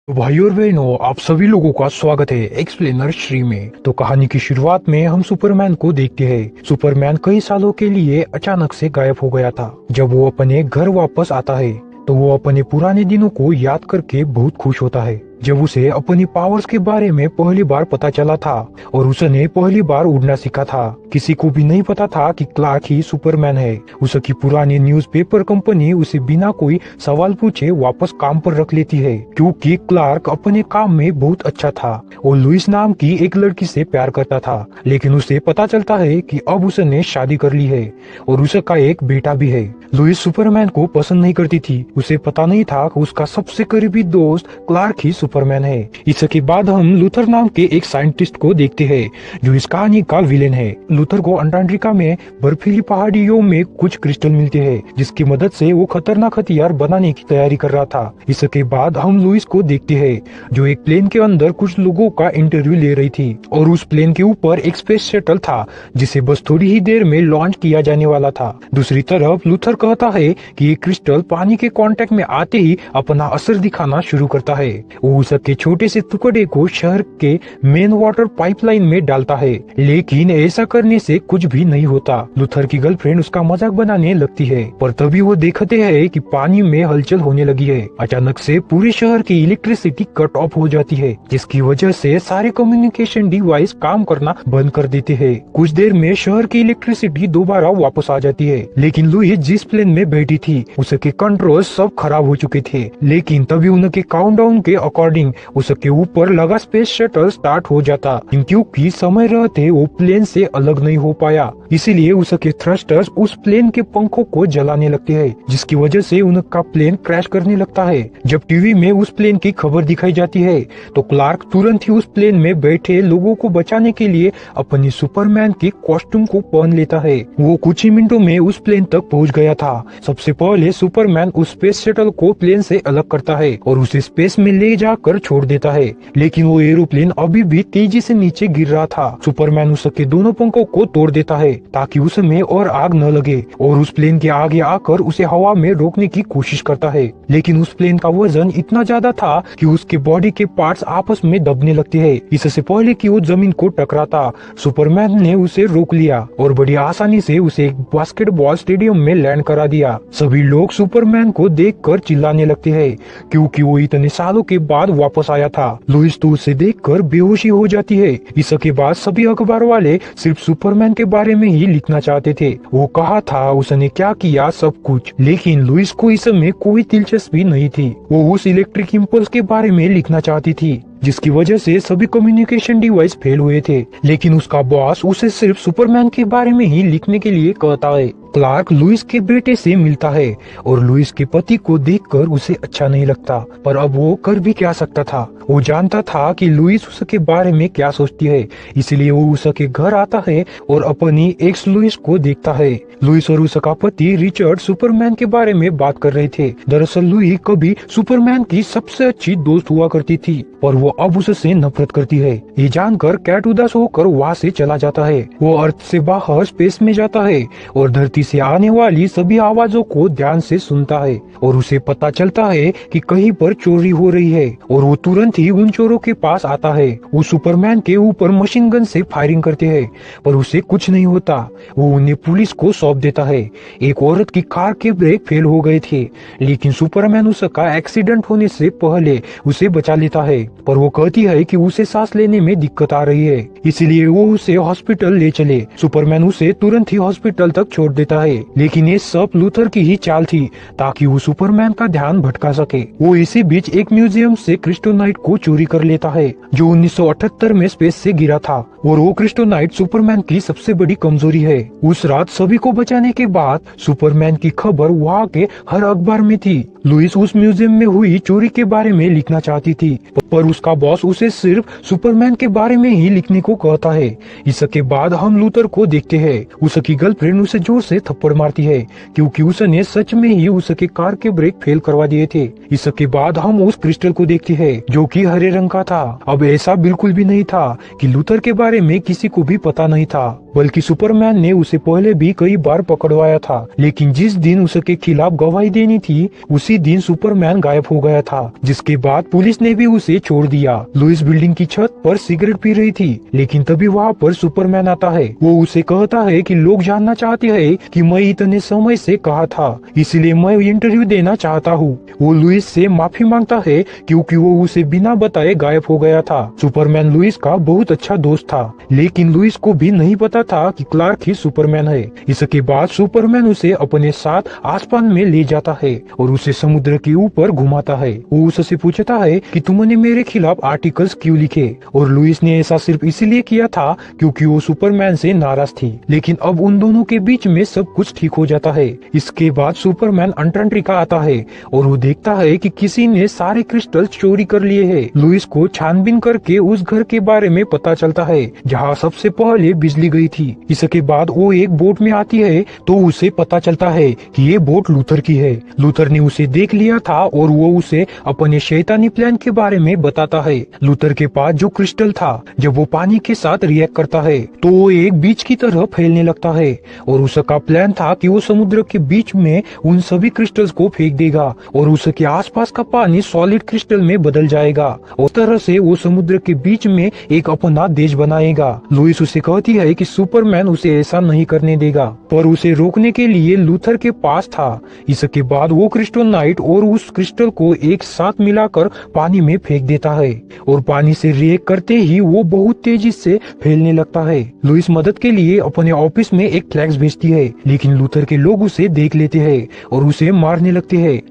तो भाई और बहनों, आप सभी लोगों का स्वागत है एक्सप्लेनर श्री में। तो कहानी की शुरुआत में हम सुपरमैन को देखते हैं। सुपरमैन कई सालों के लिए अचानक से गायब हो गया था। जब वो अपने घर वापस आता है तो वो अपने पुराने दिनों को याद करके बहुत खुश होता है। जब उसे अपनी पावर्स के बारे में पहली बार पता चला था और उसने पहली बार उड़ना सीखा था, किसी को भी नहीं पता था कि क्लार्क ही सुपरमैन है। उसकी पुरानी न्यूज़पेपर कंपनी उसे बिना कोई सवाल पूछे वापस काम पर रख लेती है, क्योंकि क्लार्क अपने काम में बहुत अच्छा था और लुइस नाम की एक लड़की से प्यार करता था। लेकिन उसे पता चलता है कि अब उसने शादी कर ली है और उसका एक बेटा भी है। लुइस सुपरमैन को पसंद नहीं करती थी। उसे पता नहीं था कि उसका सबसे करीबी दोस्त क्लार्क ही सुपरमैन है। इसके बाद हम लूथर नाम के एक साइंटिस्ट को देखते हैं, जो इस कहानी का विलेन है। लूथर को अंटार्कटिका में बर्फीली पहाड़ियों में कुछ क्रिस्टल मिलते हैं, जिसकी मदद से वो खतरनाक हथियार बनाने की तैयारी कर रहा था। इसके बाद हम लुइस को देखते हैं, जो एक प्लेन के अंदर कुछ लोगों का इंटरव्यू ले रही थी और उस प्लेन के ऊपर एक स्पेस शटल था, जिसे बस थोड़ी ही देर में लॉन्च किया जाने वाला था। दूसरी तरफ लूथर कहता है कि ये क्रिस्टल पानी के कांटेक्ट में आते ही अपना असर दिखाना शुरू करता है। वो उसके छोटे से टुकड़े को शहर के मेन वाटर पाइपलाइन में डालता है, लेकिन ऐसा करने से कुछ भी नहीं होता। लूथर की गर्लफ्रेंड उसका मजाक बनाने लगती है, पर तभी वो देखते हैं कि पानी में हलचल होने लगी है। अचानक से पूरे शहर की इलेक्ट्रिसिटी कट ऑफ हो जाती है, जिसकी वजह से सारे कम्युनिकेशन डिवाइस काम करना बंद कर देते हैं। कुछ देर में शहर की इलेक्ट्रिसिटी दोबारा वापस आ जाती है, लेकिन लुइस जिस प्लेन में बैठी थी उसके कंट्रोल सब खराब हो चुके थे। लेकिन तभी उनके काउंटडाउन के अकॉर्डिंग उसके ऊपर लगा स्पेस शटल स्टार्ट हो जाता, क्योंकि समय रहते वो प्लेन से अलग नहीं हो पाया। इसीलिए उसके थ्रस्टर्स उस प्लेन के पंखों को जलाने लगते हैं, जिसकी वजह से उनका प्लेन क्रैश करने लगता है। जब टीवी में उस प्लेन की खबर दिखाई जाती है तो क्लार्क तुरंत ही उस प्लेन में बैठे लोगों को बचाने के लिए अपनी सुपरमैन की कॉस्ट्यूम को पहन लेता है। वो कुछ ही मिनटों में उस प्लेन तक पहुंच गया था। सबसे पहले सुपरमैन उस स्पेस शटल को प्लेन से अलग करता है और उसे स्पेस में ले जाकर छोड़ देता है, लेकिन वो एरोप्लेन अभी भी तेजी से नीचे गिर रहा था। सुपरमैन उसके दोनों पंखों को तोड़ देता है ताकि उसमें और आग न लगे, और उस प्लेन के आगे आकर उसे हवा में रोकने की कोशिश करता है। लेकिन उस प्लेन का वजन इतना ज्यादा था कि उसके बॉडी के पार्ट्स आपस में दबने लगते हैं। इससे पहले कि वो जमीन को टकराता, सुपरमैन ने उसे रोक लिया और बड़ी आसानी से उसे एक बास्केटबॉल स्टेडियम में लैंड करा दिया। सभी लोग सुपरमैन को देखकर चिल्लाने लगते हैं, क्योंकि वो इतने सालों के बाद वापस आया था। लुइस तो उसे देखकर बेहोशी हो जाती है। इसके बाद सभी अखबार वाले सिर्फ सुपरमैन के बारे में ही लिखना चाहते थे। वो कहा था उसने क्या किया सब कुछ, लेकिन लुइस को इसमें कोई दिलचस्पी नहीं थी। वो उस इलेक्ट्रिक इम्पल्स के बारे में लिखना चाहती थी, जिसकी वजह से सभी कम्युनिकेशन डिवाइस फेल हुए थे। लेकिन उसका बॉस उसे सिर्फ सुपरमैन के बारे में ही लिखने के लिए कहता है। क्लार्क लुइस के बेटे से मिलता है और लुइस के पति को देखकर उसे अच्छा नहीं लगता, पर अब वो कर भी क्या सकता था। वो जानता था कि लुइस उसके बारे में क्या सोचती है, इसलिए वो उसके घर आता है और अपनी एक्स लुइस को देखता है। लुइस और उसका पति रिचर्ड सुपरमैन के बारे में बात कर रहे थे। दरअसल लुइस कभी सुपरमैन की सबसे अच्छी दोस्त हुआ करती थी, पर वो अब उससे नफरत करती है। ये जानकर कैट उदास होकर वहाँ से चला जाता है। वो अर्थ से बाहर स्पेस में जाता है और धरती से आने वाली सभी आवाजों को ध्यान से सुनता है, और उसे पता चलता है कि कहीं पर चोरी हो रही है, और वो तुरंत ही उन चोरों के पास आता है। वो सुपरमैन के ऊपर मशीन गन से फायरिंग करते हैं, पर उसे कुछ नहीं होता। वो उन्हें पुलिस को सौंप देता है। एक औरत की कार के ब्रेक फेल हो गए थे, लेकिन सुपरमैन उसका एक्सीडेंट होने से पहले उसे बचा लेता है, पर वो कहती है कि उसे सांस लेने में दिक्कत आ रही है, इसलिए वो उसे हॉस्पिटल ले चले। सुपरमैन उसे तुरंत ही हॉस्पिटल तक छोड़ देता है, लेकिन ये सब लूथर की ही चाल थी ताकि वो सुपरमैन का ध्यान भटका सके। वो इसी बीच एक म्यूजियम से क्रिस्टोनाइट को चोरी कर लेता है, जो 1978 में स्पेस से गिरा था, और वो क्रिस्टोनाइट सुपरमैन की सबसे बड़ी कमजोरी है। उस रात सभी को बचाने के बाद सुपरमैन की खबर वहाँ के हर अखबार में थी। लुइस उस म्यूजियम में हुई चोरी के बारे में लिखना चाहती थी, पर उसका बॉस उसे सिर्फ सुपरमैन के बारे में ही लिखने को कहता है। इसके बाद हम लूथर को देखते हैं। उसकी गर्लफ्रेंड उसे जोर से थप्पड़ मारती है, क्योंकि उसने सच में ही उसके कार के ब्रेक फेल करवा दिए थे। इसके बाद हम उस क्रिस्टल को देखते हैं, जो कि हरे रंग का था। अब ऐसा बिल्कुल भी नहीं था कि लूथर के बारे में किसी को भी पता नहीं था, बल्कि सुपरमैन ने उसे पहले भी कई बार पकड़वाया था, लेकिन जिस दिन उसके खिलाफ गवाही देनी थी उसी दिन सुपरमैन गायब हो गया था, जिसके बाद पुलिस ने भी उसे छोड़ दिया। लुइस बिल्डिंग की छत पर सिगरेट पी रही थी, लेकिन तभी वहाँ पर सुपरमैन आता है। वो उसे कहता है कि लोग जानना चाहते हैं कि मैं इतने समय से कहाँ था, इसलिए मैं इंटरव्यू देना चाहता हूँ। वो लुइस से माफी मांगता है क्योंकि वो उसे बिना बताए गायब हो गया था। सुपरमैन लुइस का बहुत अच्छा दोस्त था, लेकिन लुइस को भी नहीं पता था कि क्लार्क ही सुपरमैन है। इसके बाद सुपरमैन उसे अपने साथ आसमान में ले जाता है और उसे समुद्र के ऊपर घुमाता है। वो उससे पूछता है कि तुमने मेरे खिलाफ आर्टिकल्स क्यों लिखे, और लुइस ने ऐसा सिर्फ इसलिए किया था क्योंकि वो सुपरमैन से नाराज थी। लेकिन अब उन दोनों के बीच में सब कुछ ठीक हो जाता है। इसके बाद सुपरमैन अंटार्कटिका आता है और वो देखता है कि किसी ने सारे क्रिस्टल चोरी कर लिए हैं। लुइस को छानबीन करके उस घर के बारे में पता चलता है जहाँ सबसे पहले बिजली गई थी। इसके बाद वो एक बोट में आती है तो उसे पता चलता है कि ये बोट लूथर की है। लूथर ने उसे देख लिया था और वो उसे अपने शैतानी प्लान के बारे में बताता है। लूथर के पास जो क्रिस्टल था, जब वो पानी के साथ रिएक्ट करता है तो वो एक बीच की तरह फैलने लगता है, और उसका प्लान था कि वो समुद्र के बीच में उन सभी क्रिस्टल्स को फेंक देगा और उसके आसपास का पानी सॉलिड क्रिस्टल में बदल जाएगा। उस तरह से वो समुद्र के बीच में एक अपना देश बनाएगा। लुइस उसे कहती है कि सुपरमैन उसे ऐसा नहीं करने देगा, पर उसे रोकने के लिए लूथर के पास था। इसके बाद वो क्रिस्टोनाइट और उस क्रिस्टल को एक साथ मिलाकर पानी में फेंक देता है और पानी से रिएक्ट करते ही वो बहुत तेजी से फैलने लगता है। लुइस मदद के लिए अपने ऑफिस में एक फ्लैक्स भेजती है, लेकिन लूथर के लोग उसे देख लेते हैं और उसे मारने लगते हैं।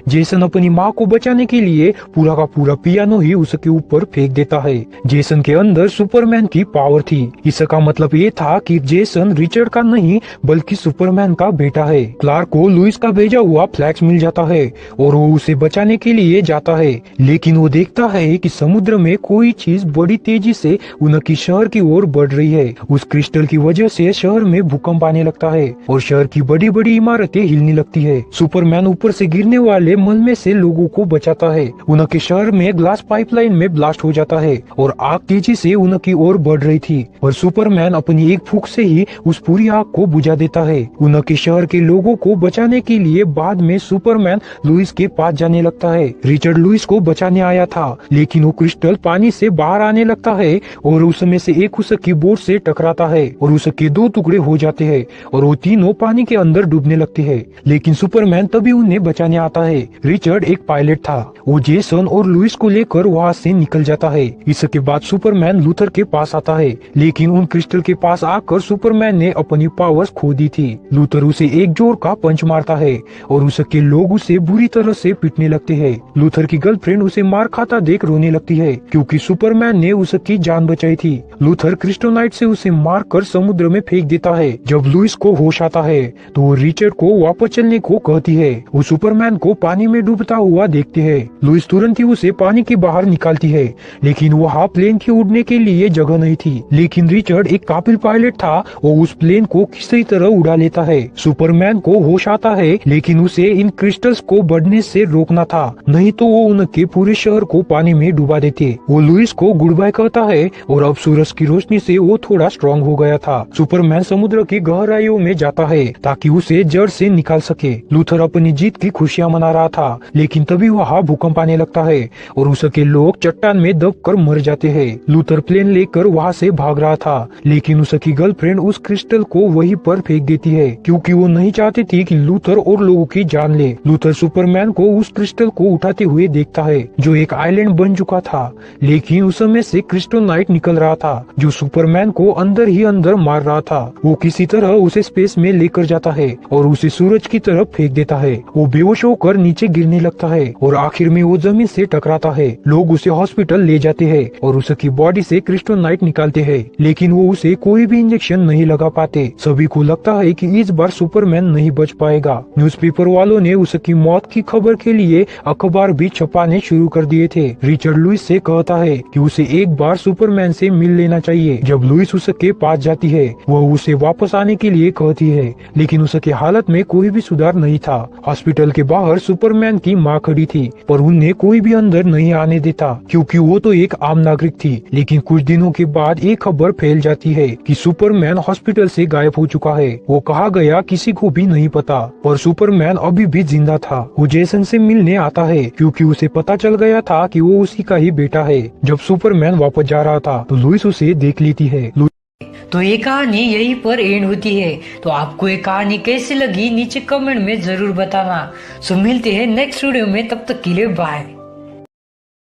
जेसन अपनी माँ को बचाने के लिए पूरा का पूरा पियानो ही उसके ऊपर फेंक देता है। जेसन के अंदर सुपरमैन की पावर थी। इसका मतलब ये था कि जेसन रिचर्ड का नहीं बल्कि सुपरमैन का बेटा है। क्लार्क को लुइस का भेजा हुआ फ्लैक्स मिल जाता है और वो उसे बचाने के लिए जाता है, लेकिन वो देखता है कि समुद्र में कोई चीज बड़ी तेजी से उनकी शहर की ओर बढ़ रही है। उस क्रिस्टल की वजह से शहर में भूकंप आने लगता है और शहर की बड़ी बड़ी इमारतें हिलने लगती है। सुपरमैन ऊपर से गिरने वाले मल में से लोगों को बचाता है। उनके शहर में ग्लास पाइपलाइन में ब्लास्ट हो जाता है और आग तेजी से उनकी ओर बढ़ रही थी, और सुपरमैन अपनी एक फूंक से ही उस पूरी आग को बुझा देता है। उनके शहर के लोगों को बचाने के लिए बाद में सुपरमैन लुइस के पास जाने लगता है। रिचर्ड लुइस को बचाने आया था, लेकिन वो क्रिस्टल पानी से बाहर आने लगता है और उसमें से एक उसकी बोट से टकराता है और उसके दो टुकड़े हो जाते हैं और वो तीनों पानी के अंदर डूबने लगते हैं। लेकिन सुपरमैन तभी उन्हें बचाने आता है। रिचर्ड एक पायलट था। वो जेसन और लुइस को लेकर वहाँ से निकल जाता है। इसके बाद सुपरमैन लूथर के पास आता है, लेकिन उन क्रिस्टल के पास आकर सुपरमैन ने अपनी पावर्स खो दी थी। लूथर उसे एक जोर का पंच मारता है और उसके लोग उसे बुरी तरह से पीटने लगते हैं। लूथर की गर्लफ्रेंड उसे मार खाता देख रोने लगती है क्योंकि सुपरमैन ने उसकी जान बचाई थी। लूथर क्रिस्टोनाइट से उसे मारकर समुद्र में फेंक देता है। जब लुइस को होश आता है तो वो रिचर्ड को वापस चलने को कहती है। वो सुपरमैन को पानी में डूबता हुआ देखते हैं। लुइस तुरंत ही उसे पानी के बाहर निकालती है, लेकिन वहाँ प्लेन के उड़ने के लिए जगह नहीं थी। लेकिन रिचर्ड एक काबिल पायलट था, वो उस प्लेन को किसी तरह उड़ा लेता है। सुपरमैन को होश आता है, लेकिन उसे इन क्रिस्टल्स को बढ़ने से रोकना था, नहीं तो वो उनके पूरे शहर को पानी में डुबा देते। वो लुइस को गुड बाय कहता है और अब सूरज की रोशनी से वो थोड़ा स्ट्रॉन्ग हो गया था। सुपरमैन समुद्र की गहराइयों में जाता है ताकि उसे जड़ से निकाल सके। लूथर अपनी जीत की खुशियां मना रहा था, लेकिन तभी वहाँ भूकंप आने लगता है और उसके लोग चट्टान में दबकर मर जाते हैं। लूथर प्लेन लेकर वहाँ से भाग रहा था, लेकिन उसकी गर्लफ्रेंड उस क्रिस्टल को वहीं पर फेंक देती है क्योंकि वो नहीं चाहती थी कि लूथर और लोगों की जान ले। लूथर सुपरमैन को उस क्रिस्टल को उठाते हुए देखता है जो एक आइलैंड बन चुका था, लेकिन उसमें से क्रिस्टोनाइट निकल रहा था जो सुपरमैन को अंदर ही अंदर मार रहा था। वो किसी तरह उसे स्पेस में लेकर जाता है और उसे सूरज की तरफ फेंक देता है। वो बेहोश होकर नीचे गिरने लगता है और आखिर में वो जमीन से टकराता है। लोग उसे हॉस्पिटल ले जाते हैं और उसकी बॉडी से क्रिस्टोनाइट निकालते हैं, लेकिन वो उसे कोई भी इंजेक्शन नहीं लगा पाते। सभी को लगता है कि इस बार सुपरमैन नहीं बच पाएगा। न्यूज़पेपर वालों ने उसकी मौत की खबर के लिए अखबार भी छपाने शुरू कर दिए थे। रिचर्ड लुइस से कहता है कि उसे एक बार सुपरमैन से मिल लेना चाहिए। जब लुइस उसके पास जाती है, वह उसे वापस आने के लिए कहती है, लेकिन उसकी हालत में कोई भी सुधार नहीं था। हॉस्पिटल के बाहर सुपरमैन की माँ खड़ी थी, पर उन्हें कोई भी अंदर नहीं आने देता क्योंकि वो तो एक आम नागरिक थी। लेकिन कुछ दिनों के बाद एक खबर फैल जाती है कि सुपरमैन हॉस्पिटल से गायब हो चुका है। वो कहा गया किसी को भी नहीं पता, और सुपरमैन अभी भी जिंदा था। वो जेसन से मिलने आता है क्योंकि उसे पता चल गया था कि वो उसी का ही बेटा है। जब सुपरमैन वापस जा रहा था तो लुइस उसे देख लेती है। तो ये कहानी यहीं पर एंड होती है। तो आपको ये कहानी कैसी लगी नीचे कमेंट में जरूर बताना। सो मिलते हैं नेक्स्ट वीडियो में, तब तक के लिए बाय।